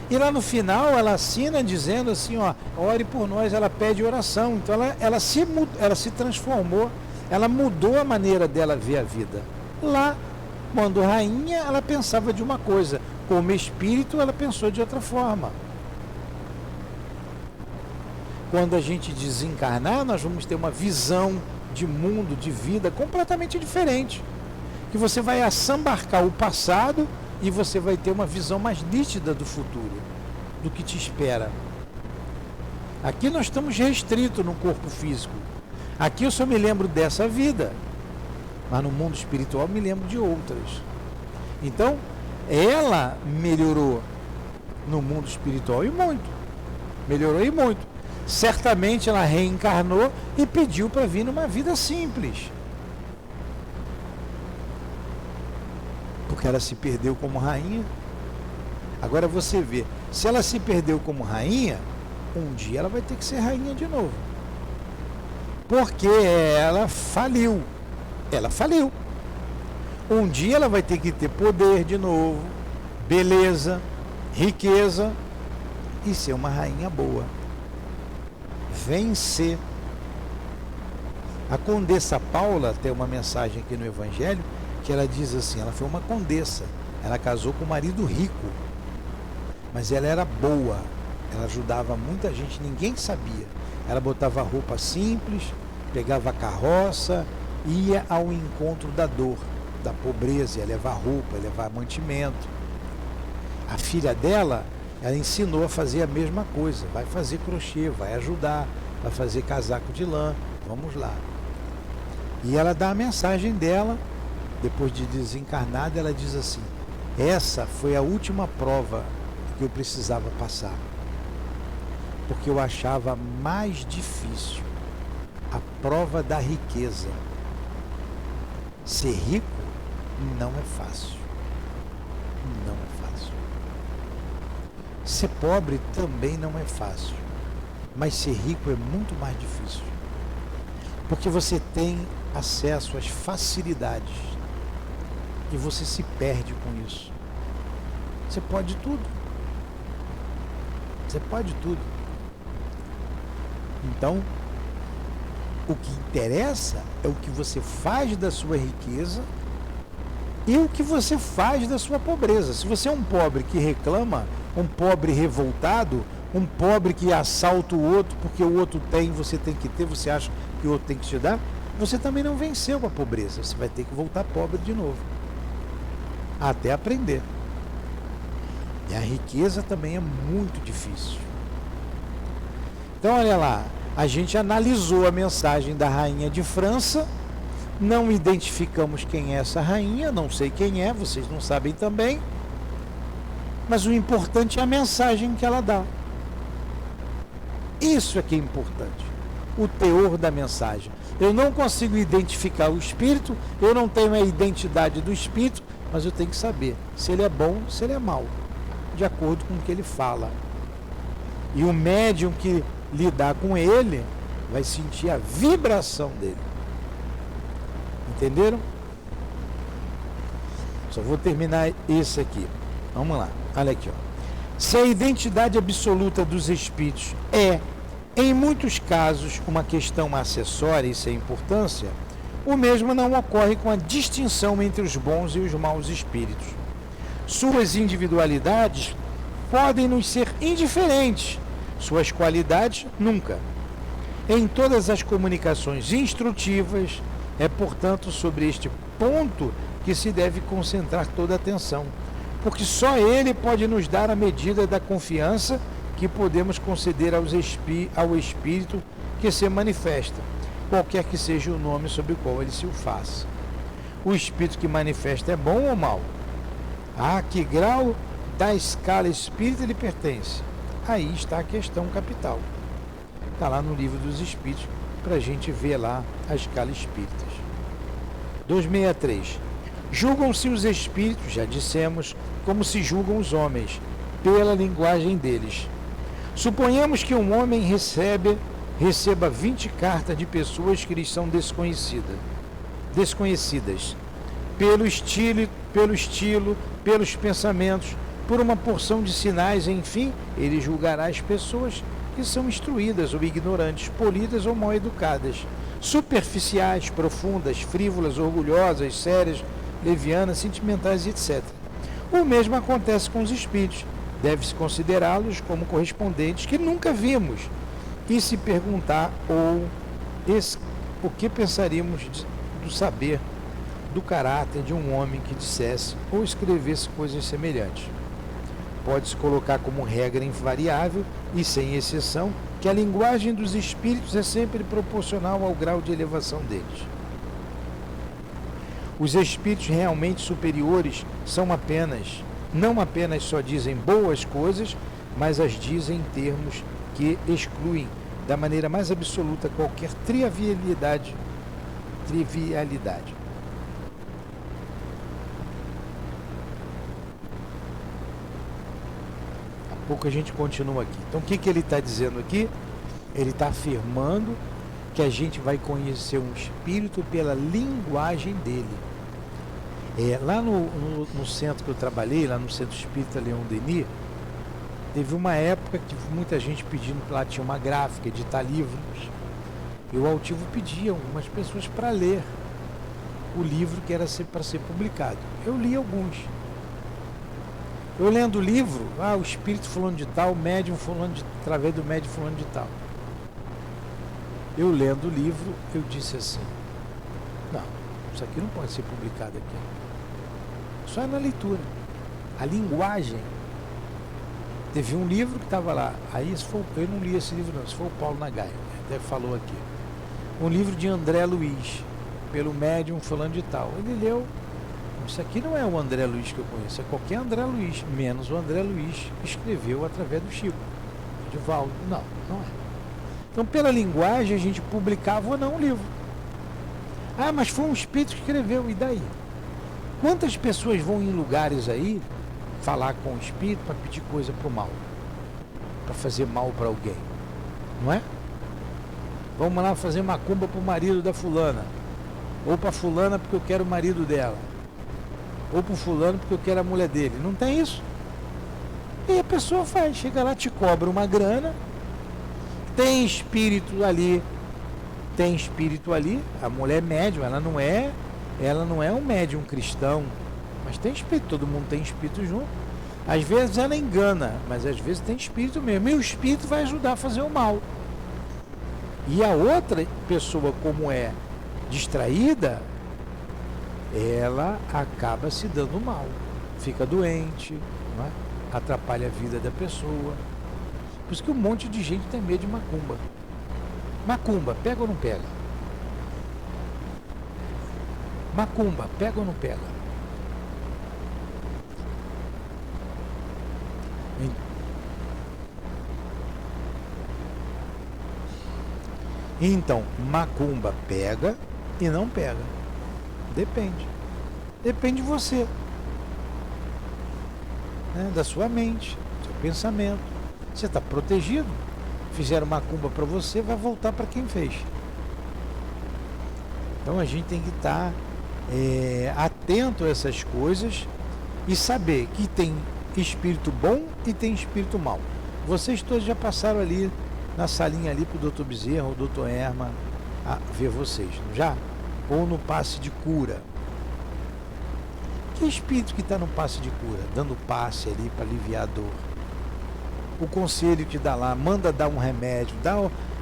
E lá no final ela assina dizendo assim, ó, ore por nós, ela pede oração. Então ela se transformou, ela mudou a maneira dela ver a vida. Lá, quando rainha, ela pensava de uma coisa, como espírito ela pensou de outra forma. Quando a gente desencarnar, nós vamos ter uma visão de mundo, de vida completamente diferente. Que você vai assambarcar o passado e você vai ter uma visão mais nítida do futuro, do que te espera. Aqui nós estamos restritos no corpo físico. Aqui eu só me lembro dessa vida, mas no mundo espiritual me lembro de outras. Então, ela melhorou no mundo espiritual e muito. Melhorou e muito. Certamente ela reencarnou e pediu para vir numa vida simples. porque ela se perdeu como rainha. Agora você vê, se ela se perdeu como rainha, um dia ela vai ter que ser rainha de novo. Porque ela faliu. Ela faliu. Um dia ela vai ter que ter poder de novo, beleza, riqueza e ser uma rainha boa. Vencer. A Condessa Paula tem uma mensagem aqui no Evangelho que ela diz assim, ela foi uma condessa, ela casou com um marido rico, mas ela era boa, ela ajudava muita gente, ninguém sabia. Ela botava roupa simples, pegava a carroça, ia ao encontro da dor, da pobreza, ia levar roupa, ia levar mantimento. A filha dela, ela ensinou a fazer a mesma coisa, vai fazer crochê, vai ajudar, vai fazer casaco de lã, vamos lá. E ela dá a mensagem dela, depois de desencarnada, ela diz assim, essa foi a última prova que eu precisava passar, porque eu achava mais difícil a prova da riqueza. Ser rico não é fácil. Não é fácil. Ser pobre também não é fácil. Mas ser rico é muito mais difícil. Porque você tem acesso às facilidades. E você se perde com isso. Você pode tudo. Você pode tudo. Então, o que interessa é o que você faz da sua riqueza e o que você faz da sua pobreza. Se você é um pobre que reclama, um pobre revoltado, um pobre que assalta o outro porque o outro tem, você tem que ter, você acha que o outro tem que te dar, você também não venceu a pobreza. Você vai ter que voltar pobre de novo, até aprender. E a riqueza também é muito difícil. Então, olha lá, a gente analisou a mensagem da rainha de França, não identificamos quem é essa rainha, não sei quem é, vocês não sabem também, mas o importante é a mensagem que ela dá. Isso é que é importante, o teor da mensagem. Eu não consigo identificar o espírito, eu não tenho a identidade do espírito, mas eu tenho que saber se ele é bom, se ele é mau, de acordo com o que ele fala. E o médium que lidar com ele vai sentir a vibração dele. Entenderam? Só vou terminar esse aqui. Vamos lá, olha aqui, ó. Se a identidade absoluta dos espíritos é, em muitos casos, uma questão acessória e sem importância, o mesmo não ocorre com a distinção entre os bons e os maus espíritos. Suas individualidades podem nos ser indiferentes, suas qualidades nunca. Em todas as comunicações instrutivas, é, portanto, sobre este ponto que se deve concentrar toda a atenção, porque só ele pode nos dar a medida da confiança que podemos conceder ao espírito que se manifesta, qualquer que seja o nome sob o qual ele se o faça. O espírito que manifesta é bom ou mau? A que grau da escala espírita ele pertence? Aí está a questão capital. Está lá no Livro dos Espíritos, para a gente ver lá a escala espíritas. 263. Julgam-se os espíritos, já dissemos, como se julgam os homens, pela linguagem deles. Suponhamos que um homem receba 20 cartas de pessoas que lhes são desconhecidas, pelo estilo, pelos pensamentos, por uma porção de sinais, enfim, ele julgará as pessoas que são instruídas ou ignorantes, polidas ou mal educadas, superficiais, profundas, frívolas, orgulhosas, sérias, levianas, sentimentais, etc. O mesmo acontece com os espíritos. Deve-se considerá-los como correspondentes que nunca vimos e se perguntar o que pensaríamos do saber, do caráter de um homem que dissesse ou escrevesse coisas semelhantes. Pode-se colocar como regra invariável e sem exceção que a linguagem dos espíritos é sempre proporcional ao grau de elevação deles. Os espíritos realmente superiores são não apenas só dizem boas coisas, mas as dizem em termos que excluem da maneira mais absoluta qualquer trivialidade. pouco a gente continua aqui. Então o que ele está dizendo aqui? Ele está afirmando que a gente vai conhecer um espírito pela linguagem dele. Lá no centro que eu trabalhei, lá no Centro Espírita Leon Denis, teve uma época que muita gente pedindo, lá tinha uma gráfica, editar livros, e o altivo pedia algumas pessoas para ler o livro que era para ser publicado. Eu li alguns. Eu lendo o livro, o espírito fulano de tal, o médium fulano de, através do médium fulano de tal. Eu lendo o livro, eu disse assim, não, isso aqui não pode ser publicado aqui. Só é na leitura. A linguagem. Teve um livro que estava lá, aí eu não li esse livro não, esse foi o Paulo Nagai, até falou aqui. Um livro de André Luiz, pelo médium fulano de tal. Ele leu, isso aqui não é o André Luiz que eu conheço, é qualquer André Luiz, menos o André Luiz que escreveu através do Chico, de Valdo. Não, não é. Então, pela linguagem, a gente publicava ou não o livro. Mas foi um espírito que escreveu, e daí? Quantas pessoas vão em lugares aí falar com o espírito para pedir coisa para o mal? Para fazer mal para alguém? Não é? Vamos lá fazer macumba para o marido da fulana. Ou para fulana porque eu quero o marido dela. Ou para o fulano porque eu quero a mulher dele. Não tem isso? E a pessoa faz, chega lá, te cobra uma grana. Tem espírito ali, a mulher médium, ela não é um médium cristão, mas tem espírito, todo mundo tem espírito junto. Às vezes ela engana, mas às vezes tem espírito mesmo, e o espírito vai ajudar a fazer o mal. E a outra pessoa, como é distraída, ela acaba se dando mal, fica doente, não é? Atrapalha a vida da pessoa. Por isso que um monte de gente tem medo de macumba. Macumba, pega ou não pega? Macumba, pega ou não pega? Então, macumba pega e não pega. Depende. Depende de você. Né? Da sua mente, do seu pensamento. Você está protegido. Fizeram macumba para você, vai voltar para quem fez. Então a gente tem que estar atento a essas coisas e saber que tem espírito bom e tem espírito mau. Vocês todos já passaram ali na salinha ali para o doutor Bezerra ou o doutor Erma a ver vocês, não já? Ou no passe de cura. Que espírito que está no passe de cura? Dando passe ali para aliviar a dor. O conselho que dá lá, manda dar um remédio,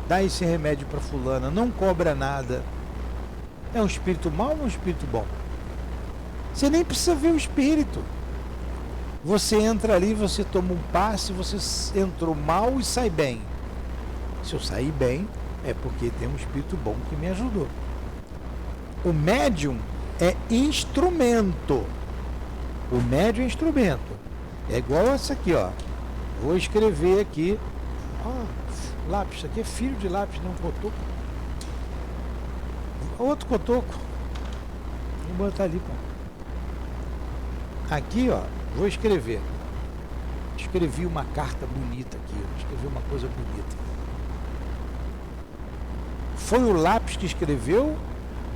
dá esse remédio para fulana, não cobra nada. É um espírito mau ou um espírito bom? Você nem precisa ver o espírito. Você entra ali, você toma um passe, você entrou mal e sai bem. Se eu sair bem, é porque tem um espírito bom que me ajudou. O médium é instrumento. O médium é instrumento. É igual essa aqui, ó. Vou escrever aqui. Lápis, isso aqui é filho de lápis, não cotoco. Outro cotoco. Vou botar ali, pô. Aqui, ó, vou escrever. Escrevi uma carta bonita aqui, ó. Escrevi uma coisa bonita. Foi o lápis que escreveu?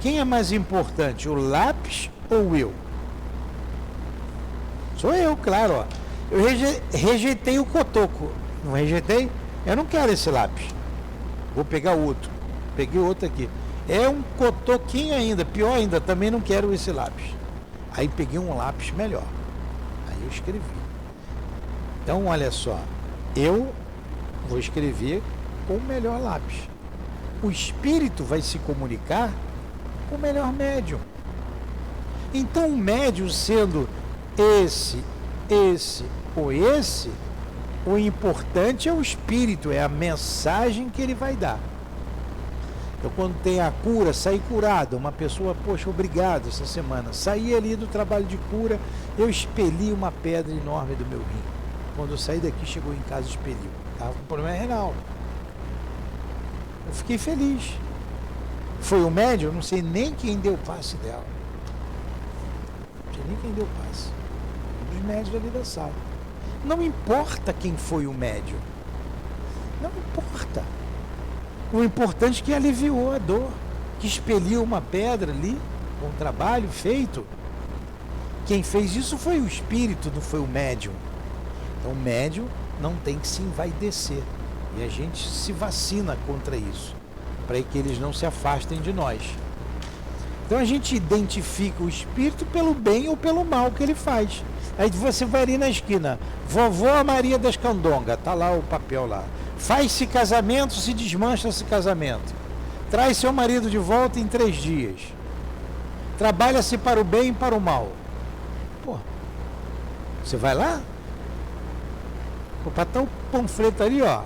Quem é mais importante, o lápis ou eu? Sou eu, claro, ó. Eu rejeitei o cotoco. Não rejeitei? Eu não quero esse lápis. Vou pegar outro. Peguei outro aqui. É um cotoquinho ainda. Pior ainda, também não quero esse lápis. Aí peguei um lápis melhor. Aí eu escrevi. Então, olha só. Eu vou escrever com o melhor lápis. O espírito vai se comunicar com o melhor médium. Então, o médium sendo esse ou esse, o importante é o espírito, é a mensagem que ele vai dar. Então, quando tem a cura, sair curado, uma pessoa, poxa, obrigado essa semana, saí ali do trabalho de cura, eu expeli uma pedra enorme do meu rim. Quando eu saí daqui, chegou em casa e expeliu. Estava com problema renal. Eu fiquei feliz. Foi o médium, eu não sei nem quem deu o passe dela. Não sei nem quem deu o passe. Um dos médios ali da sala. Não importa quem foi o médium. Não importa. O importante é que aliviou a dor, que expeliu uma pedra ali, com um trabalho feito. Quem fez isso foi o espírito, não foi o médium. Então o médium não tem que se envaidecer. E a gente se vacina contra isso, para que eles não se afastem de nós. Então a gente identifica o espírito pelo bem ou pelo mal que ele faz. Aí você vai ali na esquina, vovó Maria das Candonga, tá lá o papel lá. Faz-se casamento, se desmancha-se casamento. Traz seu marido de volta em 3 dias. Trabalha-se para o bem e para o mal. Pô, você vai lá? Opa, tá o panfleto ali, ó.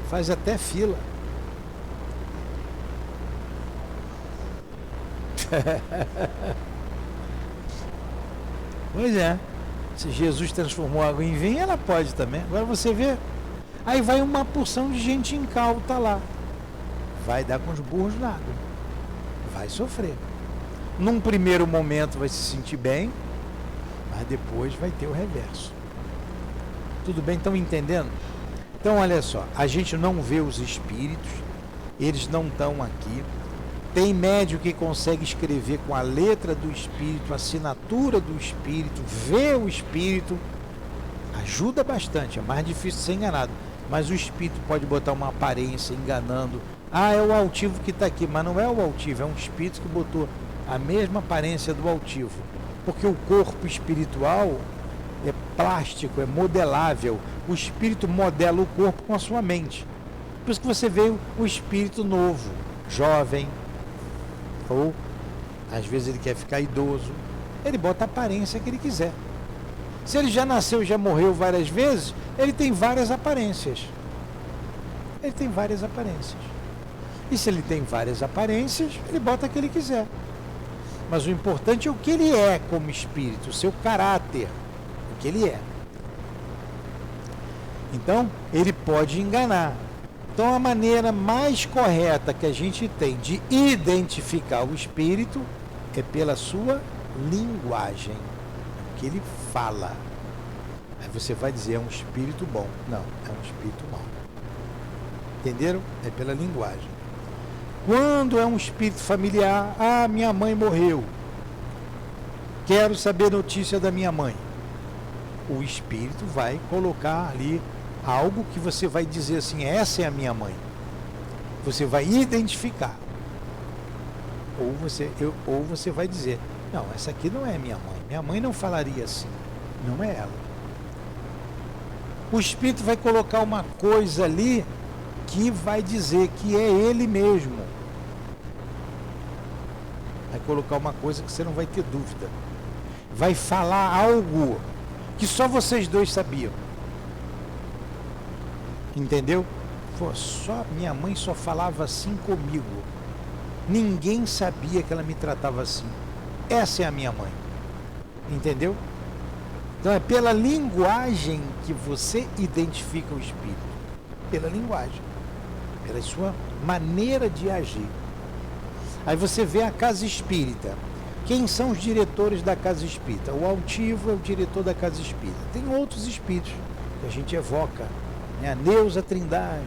Faz até fila. Pois é. Se Jesus transformou água em vinho, ela pode também. Agora você vê. Aí vai uma porção de gente incauta lá. Vai dar com os burros na água. Vai sofrer. Num primeiro momento vai se sentir bem, mas depois vai ter o reverso. Tudo bem? Estão entendendo? Então olha só, a gente não vê os espíritos, eles não estão aqui. Tem médium que consegue escrever com a letra do espírito, a assinatura do espírito, vê o espírito, ajuda bastante, é mais difícil ser enganado. Mas o espírito pode botar uma aparência enganando. Ah, é o altivo que está aqui, mas não é o altivo, é um espírito que botou a mesma aparência do altivo. Porque o corpo espiritual é plástico, é modelável. O espírito modela o corpo com a sua mente. Por isso que você vê o espírito novo, jovem, ou às vezes ele quer ficar idoso, ele bota a aparência que ele quiser. Se ele já nasceu e já morreu várias vezes, ele tem várias aparências. Ele tem várias aparências. E se ele tem várias aparências, ele bota a que ele quiser. Mas o importante é o que ele é como espírito, o seu caráter, o que ele é. Então, ele pode enganar. Então, a maneira mais correta que a gente tem de identificar o espírito é pela sua linguagem, o que ele fala. Aí você vai dizer, é um espírito bom. Não, é um espírito mau. Entenderam? É pela linguagem. Quando é um espírito familiar, ah, minha mãe morreu. Quero saber notícia da minha mãe. O espírito vai colocar ali algo que você vai dizer assim, essa é a minha mãe. Você vai identificar. Ou você vai dizer, não, essa aqui não é minha mãe. Minha mãe não falaria assim. Não é ela. O espírito vai colocar uma coisa ali que vai dizer que é ele mesmo. Vai colocar uma coisa que você não vai ter dúvida. Vai falar algo que só vocês dois sabiam. Entendeu? Pô, só minha mãe só falava assim comigo. Ninguém sabia que ela me tratava assim. Essa é a minha mãe. Entendeu? Então é pela linguagem que você identifica o espírito. Pela linguagem. Pela sua maneira de agir. Aí você vê a casa espírita. Quem são os diretores da casa espírita? O altivo é o diretor da casa espírita. Tem outros espíritos que a gente evoca. A Neuza Trindade,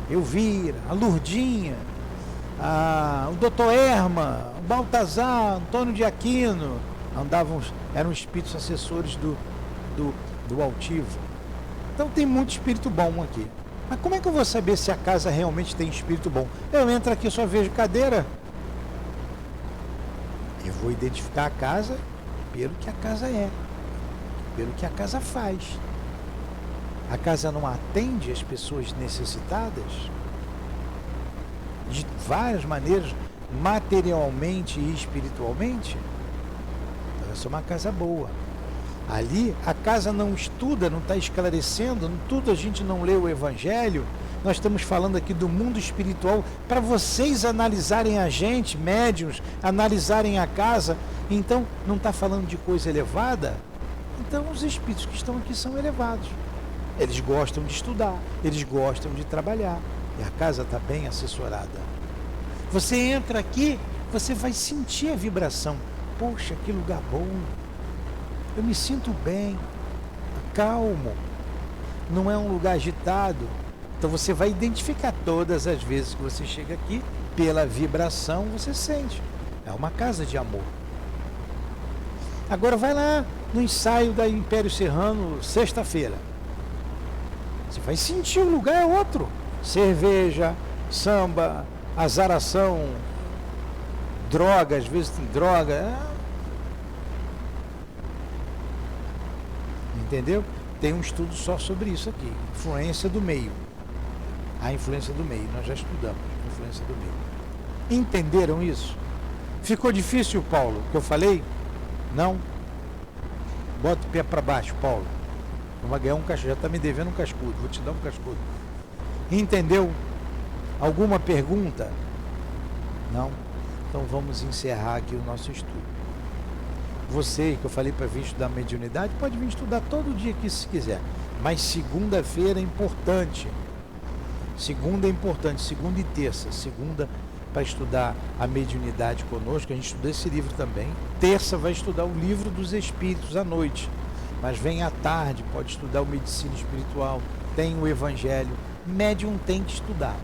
Elvira, a Lurdinha, o Dr. Erma, o Baltazar, Antônio de Aquino, eram espíritos assessores do altivo. Então tem muito espírito bom aqui. Mas como é que eu vou saber se a casa realmente tem espírito bom? Eu entro aqui e só vejo cadeira. Eu vou identificar a casa pelo que a casa é, pelo que a casa faz. A casa não atende as pessoas necessitadas de várias maneiras, materialmente e espiritualmente? Então, essa é uma casa boa. Ali, a casa não estuda, não está esclarecendo, tudo a gente não lê o Evangelho. Nós estamos falando aqui do mundo espiritual para vocês analisarem a gente, médiuns, analisarem a casa. Então, não está falando de coisa elevada? Então, os espíritos que estão aqui são elevados. Eles gostam de estudar, eles gostam de trabalhar. E a casa está bem assessorada. Você entra aqui, você vai sentir a vibração. Poxa, que lugar bom. Eu me sinto bem. A calmo, não é um lugar agitado. Então você vai identificar todas as vezes que você chega aqui, pela vibração você sente. É uma casa de amor. Agora vai lá no ensaio da Império Serrano, sexta-feira. Você vai sentir o lugar é outro. Cerveja, samba, azaração, droga, às vezes tem droga. Entendeu? Tem um estudo só sobre isso aqui. Influência do meio. A influência do meio. Nós já estudamos a influência do meio. Entenderam isso? Ficou difícil, Paulo, que eu falei? Não? Bota o pé para baixo, Paulo. Não vai ganhar um cascudo. Já está me devendo um cascudo. Vou te dar um cascudo. Entendeu? Alguma pergunta? Não? Então vamos encerrar aqui o nosso estudo. Você, que eu falei para vir estudar mediunidade, pode vir estudar todo dia que se quiser. Mas segunda-feira é importante. Segunda é importante, segunda e terça. Segunda para estudar a mediunidade conosco, a gente estuda esse livro também. Terça vai estudar o livro dos espíritos à noite. Mas vem à tarde, pode estudar o medicina espiritual, tem o evangelho. Médium tem que estudar.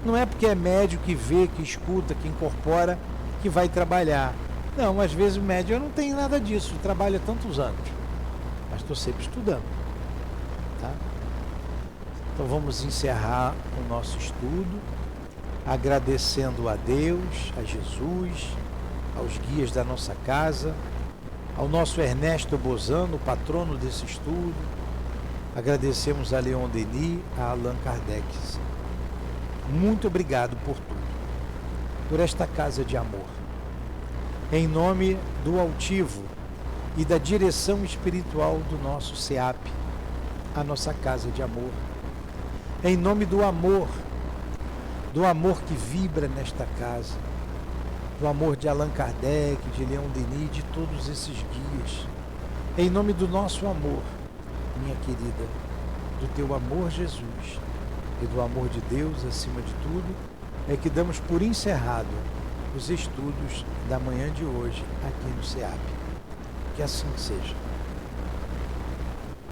Não é porque é médium que vê, que escuta, que incorpora, que vai trabalhar. Não, às vezes o médium não tem nada disso, trabalha tantos anos. Mas estou sempre estudando. Tá? Então vamos encerrar o nosso estudo, agradecendo a Deus, a Jesus, aos guias da nossa casa, ao nosso Ernesto Bozano, patrono desse estudo. Agradecemos a Leon Denis, a Allan Kardec. Muito obrigado por tudo, por esta casa de amor. Em nome do altivo e da direção espiritual do nosso SEAP, a nossa casa de amor. Em nome do amor que vibra nesta casa, do amor de Allan Kardec, de Leon Denis, de todos esses guias. Em nome do nosso amor, minha querida, do teu amor, Jesus, e do amor de Deus acima de tudo, é que damos por encerrado os estudos da manhã de hoje aqui no SEAP. Que assim seja.